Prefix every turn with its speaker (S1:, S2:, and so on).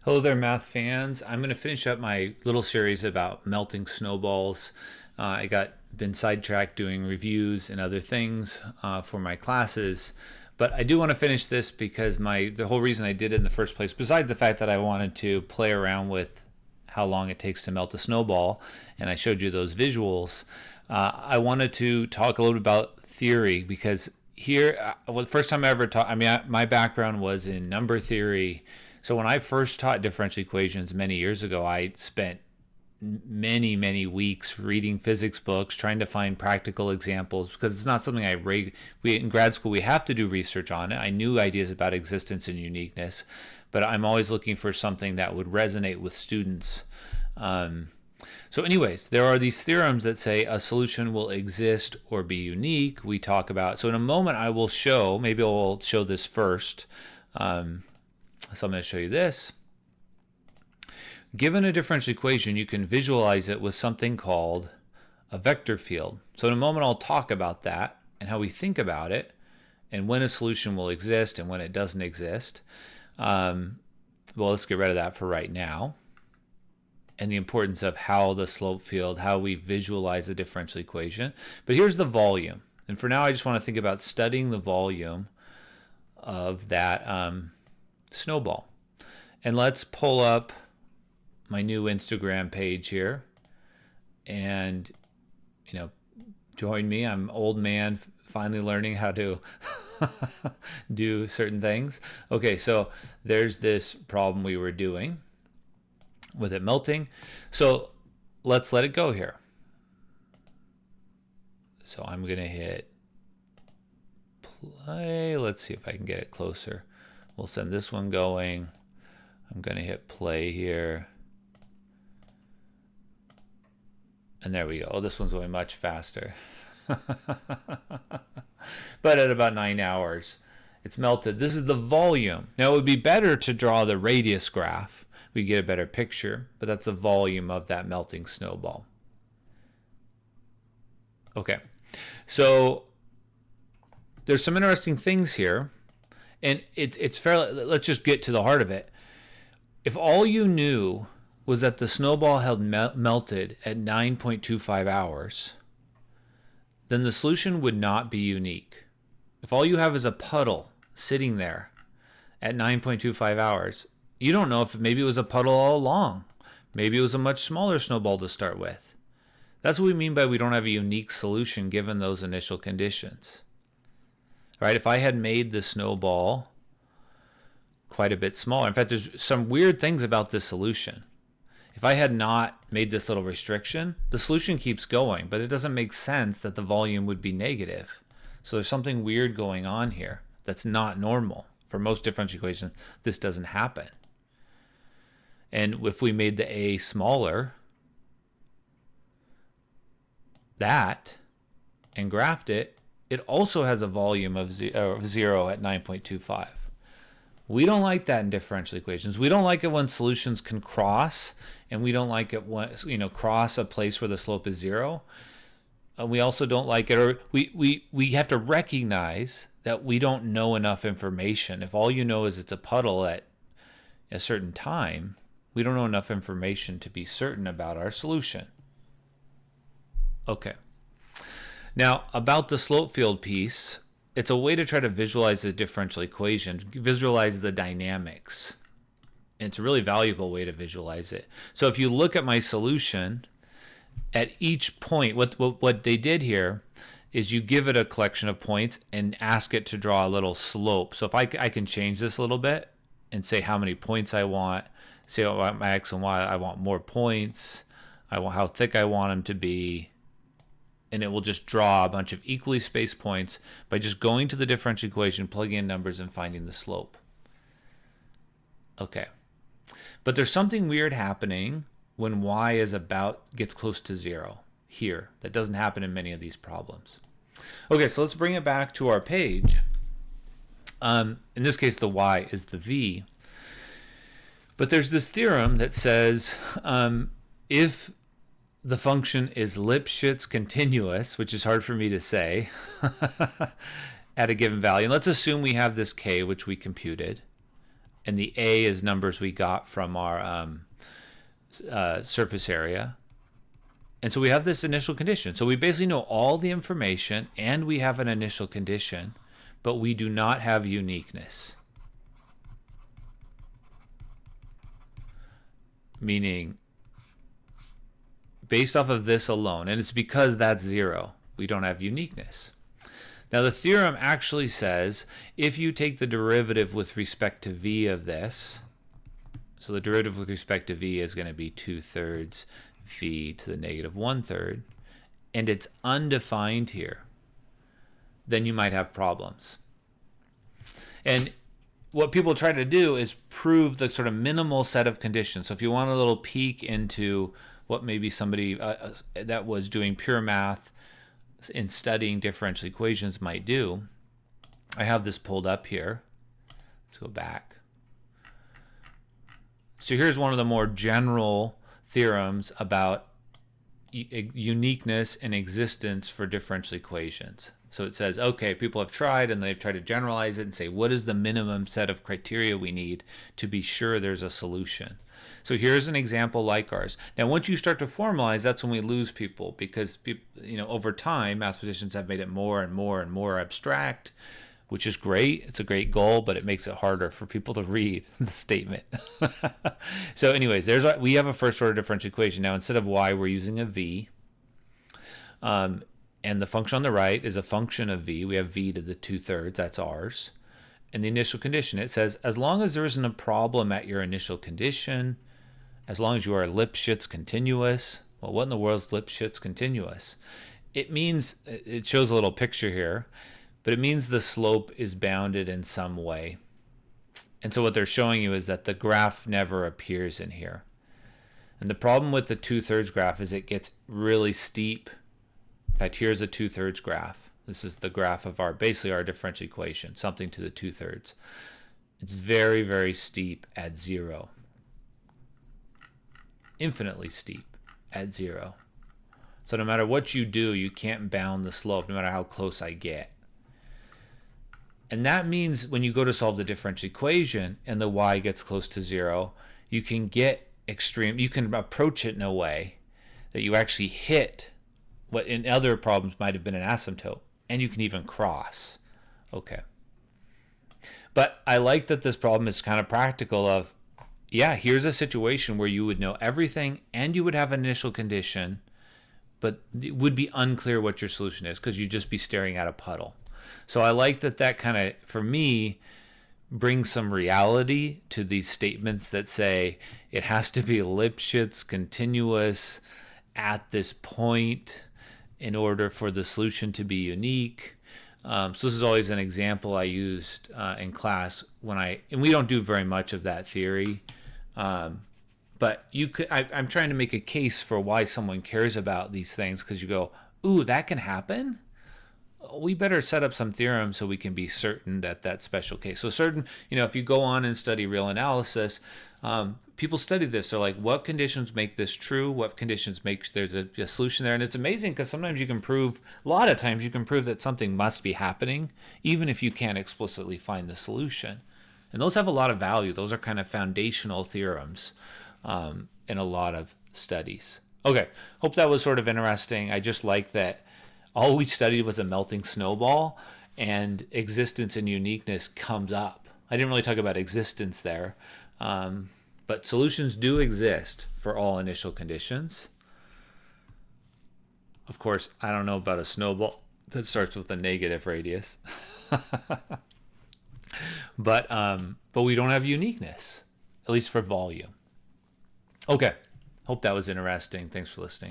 S1: Hello there, math fans. I'm going to finish up my little series about melting snowballs. I got been sidetracked doing reviews and other things for my classes, but I do want to finish this because the whole reason I did it in the first place, besides the fact that I wanted to play around with how long it takes to melt a snowball, and I showed you those visuals, I wanted to talk a little bit about theory because here, the first time I ever taught, my background was in number theory. So when I first taught differential equations many years ago, I spent many weeks reading physics books, trying to find practical examples because it's not something we in grad school we have to do research on it. I knew ideas about existence and uniqueness, but I'm always looking for something that would resonate with students. So anyways, there are these theorems that say a solution will exist or be unique. We talk about, so in a moment I will show, maybe I'll show this first. So I'm going to show you this. Given a differential equation, you can visualize it with something called a vector field. So in a moment, I'll talk about that and how we think about it and when a solution will exist and when it doesn't exist. Well, let's get rid of that for right now. And the importance of how the slope field, how we visualize a differential equation. But here's the volume. And for now, I just want to think about studying the volume of that snowball. And let's pull up my new Instagram page here and join me. I'm old man finally learning how to do certain things. Okay, so there's this problem we were doing with it melting. So let's let it go here. So I'm gonna hit play. Let's see if I can get it closer. We'll send this one going. I'm going to hit play here. And there we go. Oh, this one's going much faster. But at about 9 hours, it's melted. This is the volume. Now, it would be better to draw the radius graph. We get a better picture, but that's the volume of that melting snowball. Okay. So there's some interesting things here. And it's fairly, let's just get to the heart of it. If all you knew was that the snowball had melted at 9.25 hours, then the solution would not be unique. If all you have is a puddle sitting there at 9.25 hours, you don't know if maybe it was a puddle all along. Maybe it was a much smaller snowball to start with. That's what we mean by we don't have a unique solution given those initial conditions. Right? If I had made the snowball quite a bit smaller, in fact, there's some weird things about this solution. If I had not made this little restriction, the solution keeps going, but it doesn't make sense that the volume would be negative. So there's something weird going on here that's not normal. For most differential equations, this doesn't happen. And if we made the A smaller, that, and graphed it, it also has a volume of 0 at 9.25. We don't like that in differential equations. We don't like it when solutions can cross, and we don't like it when, cross a place where the slope is 0. We also don't like it, or we have to recognize that we don't know enough information. If all you know is it's a puddle at a certain time, we don't know enough information to be certain about our solution. Okay. Now, about the slope field piece, it's a way to try to visualize the differential equation, visualize the dynamics. And it's a really valuable way to visualize it. So if you look at my solution, at each point, what they did here is you give it a collection of points and ask it to draw a little slope. So if I can change this a little bit and say how many points I want, say I want my X and Y, I want more points, I want how thick I want them to be, and it will just draw a bunch of equally spaced points by just going to the differential equation, plugging in numbers, and finding the slope. Okay. But there's something weird happening when y gets close to 0 here. That doesn't happen in many of these problems. Okay, so let's bring it back to our page. In this case, the y is the v. But there's this theorem that says if the function is Lipschitz continuous, which is hard for me to say, at a given value. And let's assume we have this k, which we computed. and the A is numbers we got from our surface area. And so we have this initial condition. So we basically know all the information and we have an initial condition, but we do not have uniqueness. Meaning, based off of this alone, and it's because that's 0, we don't have uniqueness. Now the theorem actually says if you take the derivative with respect to v of this, so the derivative with respect to v is going to be 2/3 v to the negative 1/3, and it's undefined here, then you might have problems. And what people try to do is prove the sort of minimal set of conditions. So if you want a little peek into what maybe somebody that was doing pure math in studying differential equations might do, I have this pulled up here. Let's go back. So here's one of the more general theorems about uniqueness and existence for differential equations. So it says, okay, people have tried and they've tried to generalize it and say, what is the minimum set of criteria we need to be sure there's a solution? So here's an example like ours. Now, once you start to formalize, that's when we lose people, because people, over time, mathematicians have made it more and more and more abstract, which is great. It's a great goal, but it makes it harder for people to read the statement. So anyways, we have a first order differential equation. Now, instead of y, we're using a v. And the function on the right is a function of v. We have v to the 2/3, that's ours. And the initial condition, it says, as long as there isn't a problem at your initial condition, as long as you are Lipschitz continuous. Well, what in the world is Lipschitz continuous? It means, it shows a little picture here, but it means the slope is bounded in some way. And so what they're showing you is that the graph never appears in here. And the problem with the 2/3 graph is it gets really steep. In fact, here's a 2/3 graph. This is the graph of basically our differential equation, something to the 2/3. It's very, very steep at 0. Infinitely steep at 0. So no matter what you do, you can't bound the slope, no matter how close I get. And that means when you go to solve the differential equation and the y gets close to 0, you can get extreme, you can approach it in a way that you actually hit what in other problems might have been an asymptote, and you can even cross. Okay. But I like that this problem is kind of practical of, yeah, here's a situation where you would know everything and you would have an initial condition, but it would be unclear what your solution is because you'd just be staring at a puddle. So I like that kind of, for me, brings some reality to these statements that say it has to be Lipschitz continuous at this point in order for the solution to be unique. So this is always an example I used in class and we don't do very much of that theory. But I'm trying to make a case for why someone cares about these things, because you go, ooh, that can happen? We better set up some theorems so we can be certain that that's special case. So certain, if you go on and study real analysis, people study this. They're like, what conditions make this true? What conditions make there's a solution there? And it's amazing because sometimes you can prove, a lot of times you can prove that something must be happening, even if you can't explicitly find the solution. And those have a lot of value. Those are kind of foundational theorems in a lot of studies. Okay, hope that was sort of interesting. I just like that all we studied was a melting snowball, and existence and uniqueness comes up. I didn't really talk about existence there, but solutions do exist for all initial conditions. Of course, I don't know about a snowball that starts with a negative radius. But we don't have uniqueness, at least for volume. Okay, hope that was interesting. Thanks for listening.